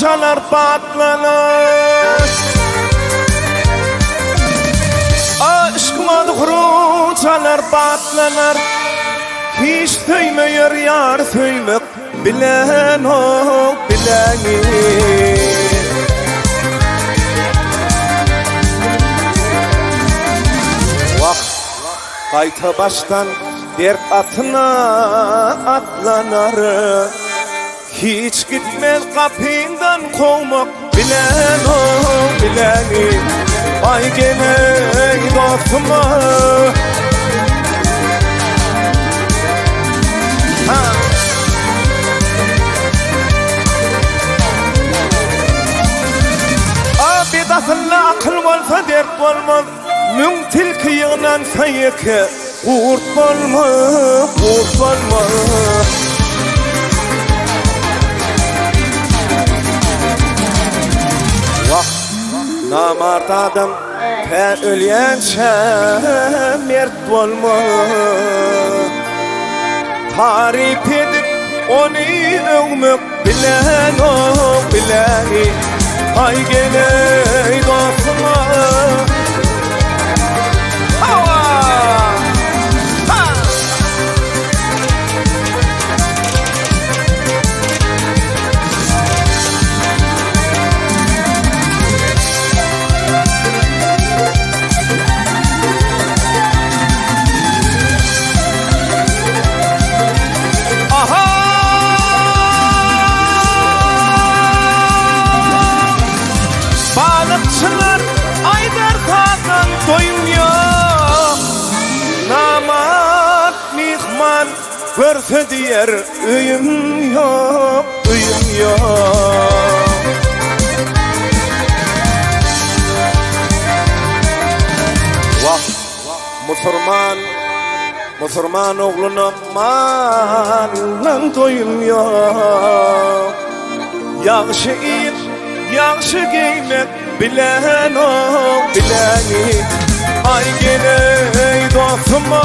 çalar patlanar. Aşkıma duhru çalar patlanar. Hiç söymeyer yar söymek bilen o bileni. Kayta baştan dert atına atlanar. Hiç gitmez kapından kovmak bilen o bileni. Ay gene dostuma. Abi dasılla akıl olsa dert olmaz. Mün tilki yığınan sayıkı kurt bolma, kurt bolma. Vah, namart adam pe ölyençe mert bolma. Tarif edip onu övmek bilen o bileni. Ay gene dostuma. Balıkçılar Aydar Kazan doymuyor. Namat mihman görse diyer öyüm yok, öyüm yok. Vah, Musurman oğluna manlan doyum yok. Yaxşı il, yaxşı giymek bilen o bileni. Ay gene dostuma.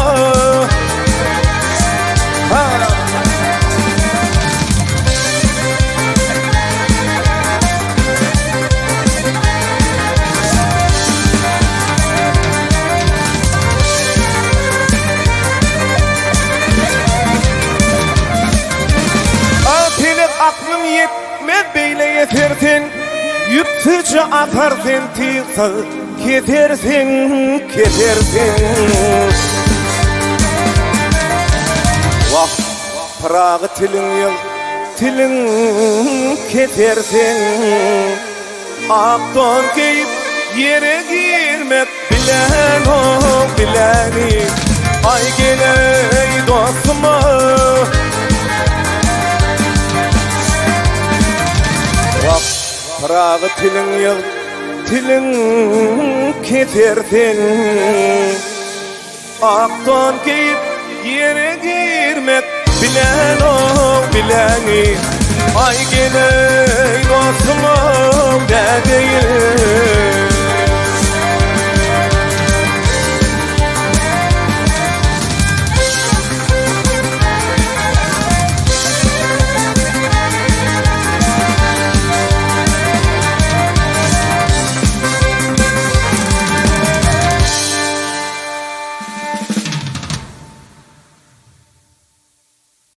Apilet aklım yetmez beyle yetersin. Yüksüce atarsın tiysa ketersin, ketersin. Vah, prağı tilin yıl, tilin ketersin. Akton giyip yere girmek bilen o bileni. Ay gene dostuma. Vah, prağı tilin yıl, tilin ketersin. Akton giyip yere girmek bilen o bileni. Ay gene dostuma ne değil.